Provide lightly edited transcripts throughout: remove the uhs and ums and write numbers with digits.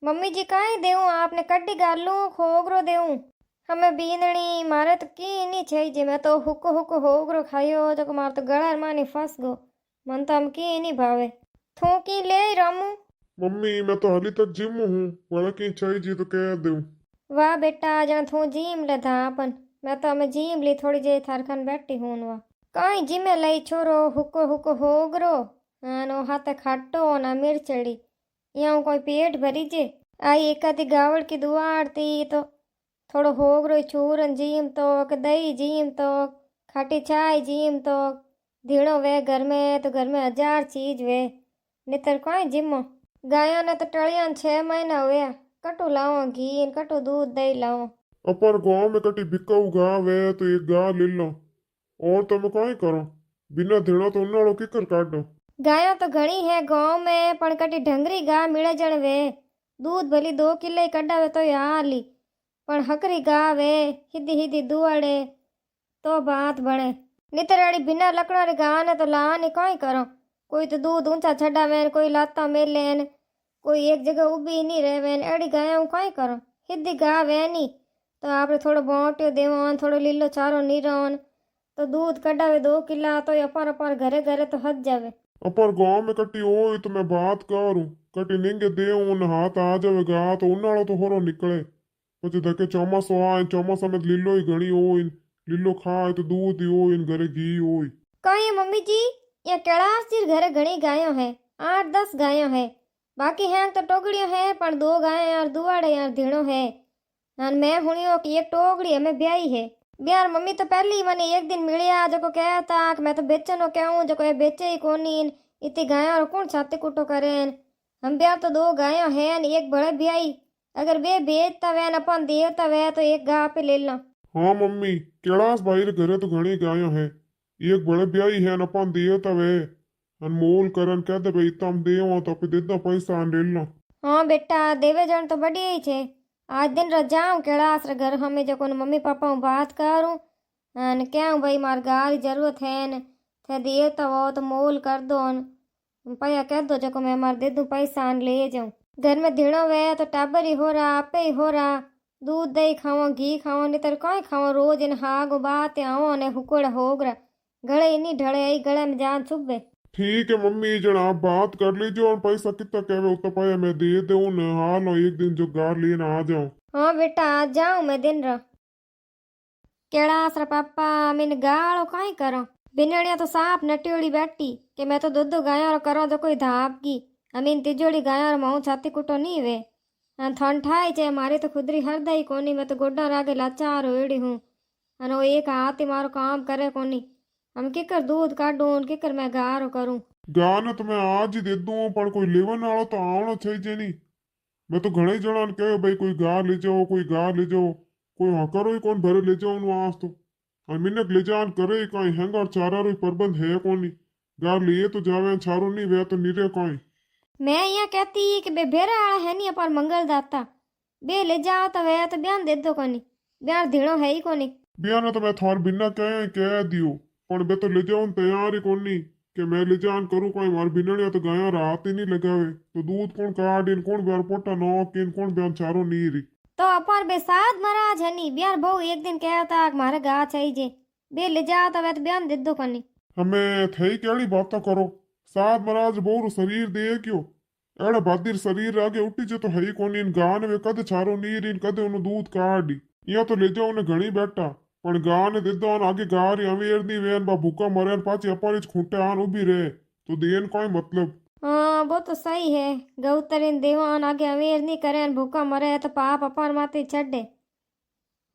Mummy जी काई देऊं आपने कड्डी गालू खोगरो देऊं हमें बींदणी मारे तो की नहीं छई जे मैं तो हुको हुको होगरो खायो जो मार तो गळा मानी फस गो मन तो हम की नहीं भावे थू की ले रामू। मम्मी मैं तो हाली तक जिम हूँ। वड़ा की चाहिए जी तो कह दूँ। वाह बेटा जण थू जीम ले था अपन मैं तो हमें जीम ली थोड़ी जे थारखान बैठी हूं वाह काई जिमे लई छोरो हुको हुको होगरो नो हाथे खाटो ना मिर्चड़ी यूं कोई पेट भरी जे आई एकादी गावड़ की दुआड़ती तो थोड़ो होगरो चूरन जीम तो के दही जीम तो खाटी चाय जीम तो धीणो वे घर में तो घर में 1000 चीज वे नितर कोई जिमो गायों ने तो टलियां 6 महीना हुए कटू लाओ घी कटू दूध दही लाओ। अपर गांव में कटी बिकाऊ गाँव है तो एक गाँ ले लो और तुम काई करो बिना धीणो तो उन्नाड़ो किकर काटो। गायों तो घणी है गांव में पण कटी ढंगरी गाय मिले जण वे दूध भली 2 किले कढावे तो हाली पण हकरी गाय वे हिदी हिदी दुआड़े तो बात बने नितराड़ी बिना लकड़ा रे गाय ने तो लानी कोई करो कोई तो दूध ऊंचा छड़ावे कोई लाता मेलेन कोई एक जगह उभी नहीं रहेवेन एड़ी गायों कोई करो हिदी गाय वे नी तो आपरे थोड़ो बोटियो देवन थोड़ो लीलो चारो नीरोन तो दूध कढावे 2 किला तो अपार अपार घरे घरे तो हद जावे। अपर गांव में कटी हो तो मैं बात करूँ कटी निंगे दे उन हाथ आ जावे गा तो उन्नाड़ो तो होरो निकले પછી ધકે ચોમાસો આવે ચોમાસામાં લીલો ઘણી હોય લીલો ખાય તો दूध હોય घरे घी હોય। कहीं मम्मी जी ये कैलाश जी घरे घणी गायों है 8-10 गायों है बाकी हैं तो टोकड़ियों है पर 2 गायें यार दुआड़े यार धीणो है और मैं हुनियो कि एक टोकड़ी हमें ब्याई है ब्यार मम्मी तो पहली मने एक दिन मिलिया जो कहता कि मैं तो बेचनो कहूँ जो ये बेचे ही कोनी इतनी गायों और कौन छाती कुटो करें हम ब्यार तो 2 गायों है एक बड़े ब्याई अगर वे बेचता वे अपन देवता वे तो एक गाय पे ले लो। हाँ मम्मी कैलाश भाई रे घरे तो घणी गायों है एक बड़े ब्याई है अपन देवता वे अनमोल करन कह दे भाई तम देवो तो पे देता पैसा ले लो। हाँ बेटा देवे जन तो बढ़िया ही छे आज दिन रो जाऊं कैलाश रे घर हमें जो कोन मम्मी पापा हूँ बात करूं अन क्या भाई मार गारी जरूरत है न थे देवता वो तो मोल कर दो पैया कह दो जो मैं मार दे दूं पैसा ले जाऊं घर में धीणो वे तो टाबर ही हो रहा आपे ही हो रहा दूध दही खाओ घी खाओ नहीं तर कोई खाओ रोज इन हाग बात आओ ने हुकोड़ा होगरा गले नहीं ढले आई गले में जान चुभे। ठीक है मम्मी जन आप बात कर लीजिए और पैसा कितना कहवे उतना पाया मैं दे दूं न हाँ लो एक दिन जो गार लेना आ जाऊं। हाँ बेटा आ जाऊं मैं दिन रो कैलाश रा पापा मैंने गालो काई करो बिनड़िया तो साफ नटियोड़ी बैठी कि मैं तो दूध गायों रो करो तो कोई धाप की अमीन तिजोड़ी गायों रो महू छाती कुटो नहीं वे थन ठाई चे मारी तो खुदरी हरदई कोनी मैं तो गोड्डा रागे लाचार होड़ी हूँ अनो एक हाथ ही मारो काम करे कोनी हम किकर दूध काढूं किकर मैं गारो करूं। गान तो मैं आज ही दे दूं पर कोई लेवन वालो तो आवनो चाहिए नहीं। मैं तो घणे जणा ने कहे भाई कोई गा ले जाओ कोई गा ले जाओ कोई हाँ करो ही कौन भरे ले जाओ आज तो और मिनक ले जान करे ही कहीं हैंगर चारा रो प्रबंध है कोनी गार लिए तो जावे चारो नहीं वे तो निरे कहीं मैं यहाँ कहती कि बे भेरा आला है नहीं पर मंगल दाता बे ले जाओ तो वे तो बयान दे दो कोनी बयान धीणो है ही कोनी बिया तो मैं थार बिना कह दियो पर बे तो ले जाऊं तैयार ही कोनी कि मैं ले जान करूं कोई मार बिनड़िया तो गाया रात ही नहीं लगावे तो दूध कौन काट इन कौन ब्यार पोटा नौक इन कौन बयान चारो नहीं रही तो अपर बेसाद महाराज है नहीं ब्यार बहु एक दिन कहता कि मारे गा चाहिए बे ले जाओ तो वे तो बयान दे दो कोनी हमें थई केड़ी बात करो साध महाराज बोर शरीर दे क्यों एड़ा बहादुर शरीर आगे उठी जो तो है कोनी इन गान वे कद चारो नीर इन कद उन दूध काढ़ी या तो ले जाओ उन्हें घणी बैठा पण गान दे दो आगे गार अवेर दी वेन बा भूखा मरे पाची अपर खूंटे आन उभी रहे तो देन कोई मतलब। हाँ वो तो सही है गौतरीन देवान आगे अवेर नहीं करे भूखा मरे तो पाप अपार माते छड़े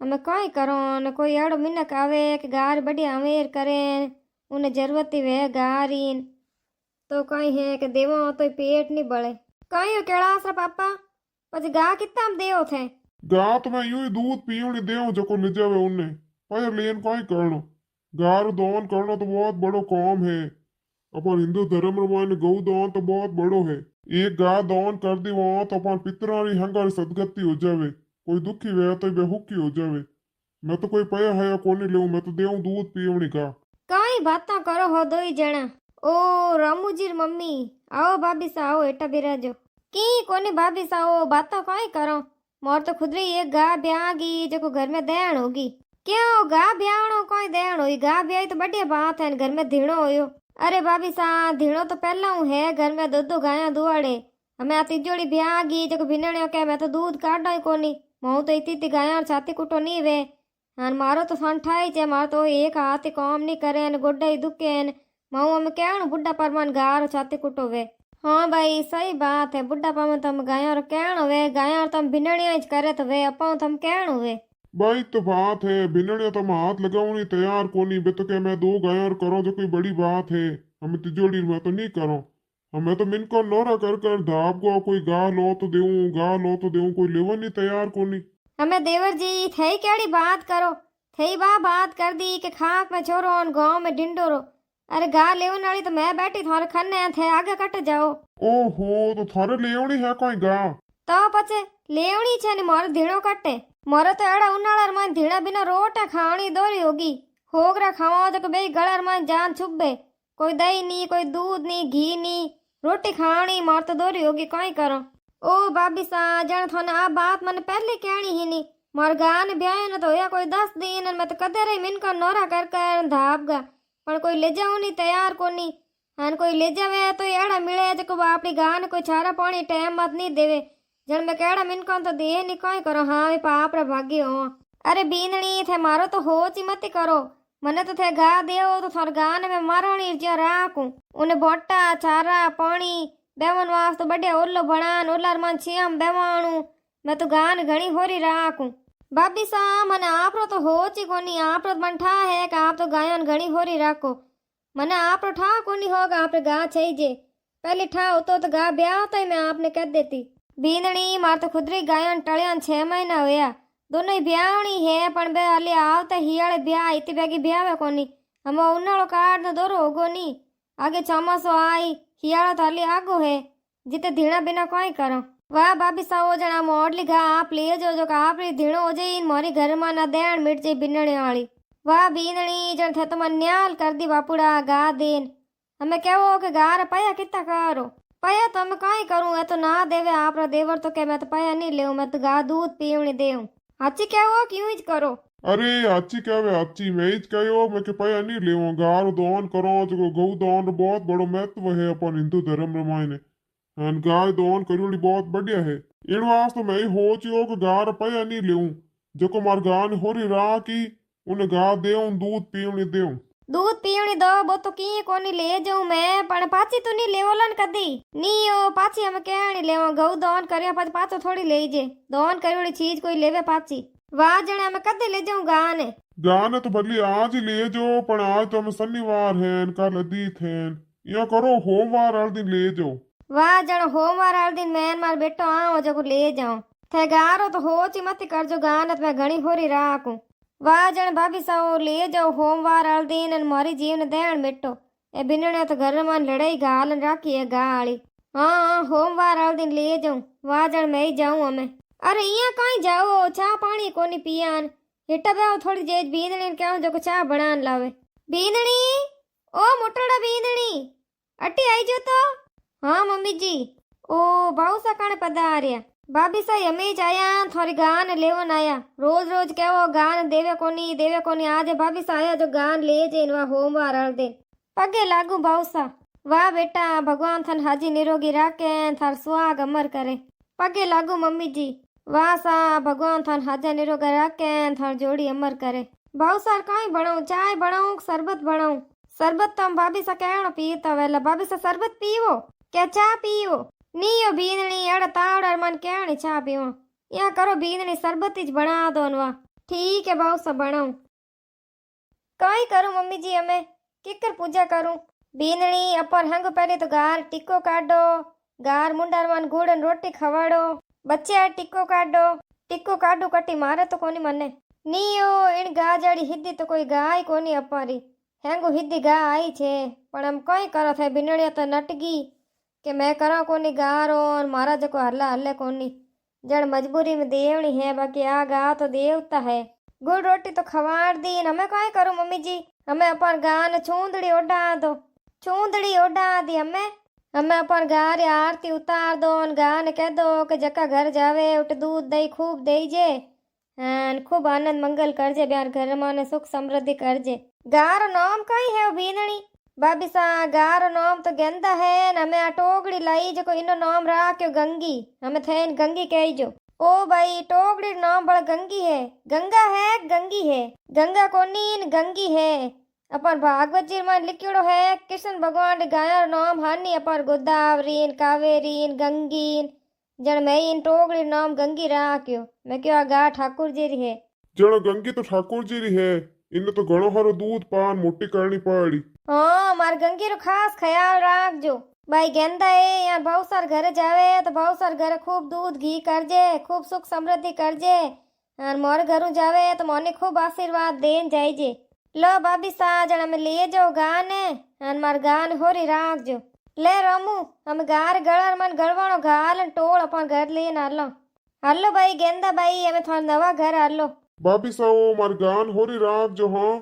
हमें कोई करो न कोई एड़ो मिनक आवे कि गार बढ़िया अवेर करे उन्हें जरूरत ही वे गारीन तो कहीं है कि देवो तो पेट नहीं बढ़े कहीं हो कैलाश रा पापा पछ गा कितना देव थे गा तो मैं यूं ही दूध पीवनी देव जको ले जावे उन्हें पर लेन कोई करनो गार दान करना तो बहुत बड़ो काम है अपन हिंदू धर्म में गौ दान तो बहुत बड़ो है एक गाय दान कर दी वहां तो अपन पितरा री हंगारी सदगति हो जावे कोई दुखी वे तो बेहुकी हो जावे मैं तो कोई पया है या कोनी ले मैं तो देव दूध पीवनी का कहीं बात करो हो दो ही जना ओ रामू जी मम्मी आओ भाभी सा आओ एटा बिराजो की कोनी भाभी साओ बातों काई करो मोर तो खुदरी एक गा ब्यागी जो घर में देण होगी क्यों गा ब्याणो कोई देण हुई गा ब्याई तो बढ़िया बात है घर में धीणो होयो अरे भाभी सा धीणो तो पहला हूँ है घर में दो गाया दुआड़े हमें आ तिजोड़ी ब्यागी जो भिनणियो के मैं तो दूध काढो ही कोनी मऊ तो इती गाया छाती कुटो नहीं वे हाँ मारो तो संठाई चे मारो तो एक हाथ काम नहीं करे न गोड्डा ही दुखे न मऊ हमें कहणो बुढ़ा परमान गार छाती कुटो वे हाँ भाई सही बात है बुढ़ापा में तुम गाया और कहणो वे गाया और तुम भिनणिया ज करे तो वे अपाओ तुम कहणो वे भाई तो बात है भिनड़िया तो मैं हाथ लगाऊंगी तैयार कोनी बे तो क्या मैं दो गाय और करो जो कोई बड़ी बात है हमें तिजोड़ी में तो नहीं करो हमें तो मिनको नोरा कर धाप को कोई गा लो तो देऊं कोई लेवा नहीं तैयार कोनी हमें देवर जी थई केड़ी बात करो थई बात कर दी कि खाक में छोरो और गांव में ढिंडोरो अरे गा लेवन वाली तो मैं बैठी थारे खन्ने थे आगे कट जाओ ओहो तो थारे लेवनी है कोई गा तो पछे लेवनी छे ने मोर धीणो कटे मोरे तो एड़ा उनाळर में धीणा बिना रोटा खावणी दोरी होगी होगरा खावा तो बे गळर में जान छुबे कोई दही नी कोई दूध नी घी नी रोटी खावणी मोर तो दोरी होगी काई करो ओ भाभी सा जण थोने आ बात मने पहले कहनी ही नी मोर गान ब्याह न तो या कोई 10 दिन मैं तो कदे रही मिनको नोरा कर धापगा पण कोई ले जाओ नी तैयार कोनी हान कोई ले जावे तो एड़ा मिले जो आपणी गान कोई छारा पानी टाइम मत नहीं देवे जण मैं केड़ा मिनको तो दे नी कोई करो हाँ वे पाप रा भाग्य हो अरे बींदणी थे मारो तो होच ही मत करो मने तो थे गा देओ तो थोर गान में मारणी जो राखूं उन्हें बोटा छारा पानी बेवन वास्ते बढ़िया ओलो बनान ओलार मन छियाम बेवाणू मैं तो गान घणी होरी राखूं भाभी सा मने आपरो तो होच ही कोनी आपरो मन ठा है कि आप तो गायन घणी होरी राखो मने आपरो ठा कोनी होगा आपरे गा छई जे पहले ठा होतो तो गा ब्याह तो ही मैं आपने कह देती बींदणी मार तो खुदरी गायन टळ्यान 6 महीना होया दोनों ही ब्याहणी है पण बे हाली आवता हियाळे ब्याह इती बेगी ब्यावे कोनी हम उन्हाळो काढ न दोरो होगो नी आगे चौमासो आई हियाळो तो हाली आगो है जिते धीणा बिना कोई करो वाह भाभी साओ जना मोडली गा आप ले जो जो आप री धीणो हो जाई मोरी घर में ना देण मिट जाई बिनणी वाली वाह बींदणी जण थे तो मन न्याल कर दी बापुड़ा गा देन हमें कहो कि गार पया कितना करो पया तो मैं काई करूं ए तो ना देवे आपरा देवर तो के मैं तो पया नहीं लेऊ मैं तो गा दूध पीवणी देऊं हाची कहो क्यों ही करो अरे आची क्या वे आची मैं ही कहो मैं के पया नहीं लेवो गार दान करो जो गौ दान बहुत बड़ो महत्व है अपन हिंदू धर्म रे मायने अन गाय दान करोड़ी बहुत बढ़िया है इन वास्ते मैं ही हो चियो कि गार पया नहीं लेऊं जो मार गान होरी रा की उन्हें गा देऊं दूध पीवणी देऊं दूध पीवणी दो वो तो की कोनी ले जाऊं मैं पण पाची तो नहीं लेवलन कदी नी ओ पाची हम कहणी लेवो गौ दान करया पाछ पाछो थोड़ी ले जे दान करोड़ी चीज कोई लेवे पाची वाह जणे हम कदे ले जाऊं गाने तो बदली आज ही ले जाओ पण आज तो हम शनिवार है कल अदीत है या करो होमवार हर दिन ले जाओ वाह जण होमवार हर दिन मैं मार बेटो आओ जो ले जाऊं थे गारो तो होच ही मत कर जो गानत मैं घणी होरी राखूं वाह जण भाभी साओ ले जाओ होमवार हर दिन अन मारी जीवन देण मिटो ए बिनणे तो घर में लड़ाई गालन राखी है गाली हाँ होमवार हर दिन ले जाऊं वाह जण मैं ही जाऊं हमें अरे इया कहीं जाओ चा पानी कोनी पियान हिटा बेओ थोड़ी जेज बींदणी कहूं जो चा बनान लावे बींदणी ओ मोटड़ा बींदणी अटी आई जो तो हाँ मम्मी जी ओ भाऊ सा काने पधार्या भाभी सा हमें आया थोड़ी गान लेवन आया रोज रोज कहो गान देवे कोनी आज भाभी सा आया जो गान ले जेन वा होमवार हर दिन पगे लागू भाऊ सा वाह बेटा भगवान थन हाजी निरोगी राखे थार सुहाग अमर करे पगे लागू मम्मी जी वाह सा भगवान थान हाजा निरोगा राखे थार जोड़ी अमर करे भाऊ सार काई बनाऊं चाय बनाऊं शरबत बनाऊं शरबत तो हम भाभी सा कहणो पीता वेला भाभी सा शरबत पीवो क्या चा पीवो नीयो बींदणी एड़ा तावड़ा मन कहणी चा पीवो या करो बींदणी शरबत ज बना दो नवा ठीक है भाऊ सा बनाऊं काई करूं मम्मी जी हमें किकर पूजा करूं बींदणी अपन हंग पहले तो गार टिक्को काटो गार मुंडार मन गुड़न रोटी खवाड़ो बच्चे टिक्को काटो कटी मारे तो कोनी मने नीयो इन गा जड़ी हिद्दी तो कोई गाय कोनी अपारी हेंगो हिद्दी गा आई छे पण हम कई करो थे बिनड़िया तो नटगी के मैं करा कोनी गारो और मारा जको हल्ला हल्ले कोनी जड़ मजबूरी में देवनी है बाकी आ गा तो देवता है गुड़ रोटी तो खवाड़ दी हमें कई करूं मम्मी जी हमें अपन गान चूंदड़ी ओढ़ा दी हमें हमें अपन गार आरती उतार दो और गा ने कह दो कि जका घर जावे उठ दूध दही खूब दईजे अन खूब आनंद मंगल करजे ब्यार घर में सुख समृद्धि करजे। गारो नाम कई है बीनणी भाभी सा गारो नाम तो गेंदा है न हमें आ टोगड़ी लाई जो इनो नाम राख्यो गंगी हमें थेन गंगी कहजो। ओ भाई टोगड़ी नाम बड़ा गंगी है गंगा है गंगी है गंगा कोनी गंगी है अपन भागवत जी में लिखियोड़ो है कृष्ण भगवान गाया नाम हानि अपन गोदावरीन कावेरीन गंगीन जन मैं इन टोगड़ी नाम गंगी राख्यो मैं क्यों गा ठाकुर जी री है जण गंगी तो ठाकुर जी री है इन्हें तो घणो हारो दूध पान मोटी करनी पड़ी। हाँ मार गंगी रो खास ख्याल राखजो भाई गेंदा है यार बहुत सार घर जावे तो बहुत सार घर खूब दूध घी करजे खूब सुख समृद्धि करजे और मोर घरू जावे तो मोने खूब आशीर्वाद देन जाइजे। लो भाभी सा जना में ले जाओ गाने और मार गान होरी राखजो। ले रामू हम गार गळर मन गळवाणो घाल टोल अपन घर लेन हालो हालो भाई गेंदा भाई हमें थोड़ा नवा घर हालो। भाभी साओ मार गान होरी राख जो हाँ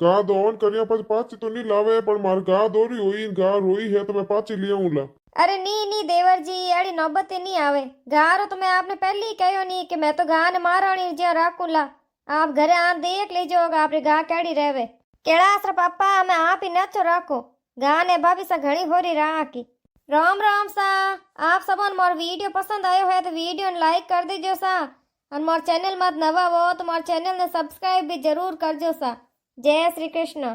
गा दोन करिया पर पाची तो नहीं लावे पर मार गा दोरी हुई गा रोई है तो मैं पाची ले आऊंला। अरे नी देवर जी अड़ी नौबत नहीं आवे गारो तो मैं आपने पहले ही कहो नहीं कि मैं तो गान महारानी ज्या राखूला आप घरे आ देख लीजो आपरे गा कैडी रहवे केड़ा आसरा पापा मैं आप ही नचो राखो गाने भाभी सा घणी होरी राखी। राम राम सा आप सबन मोर वीडियो पसंद आयो है तो वीडियो ने लाइक कर दीजो सा और मोर चैनल मत नवा हो तो मोर चैनल ने सब्सक्राइब भी जरूर करजो सा। जय श्री कृष्ण।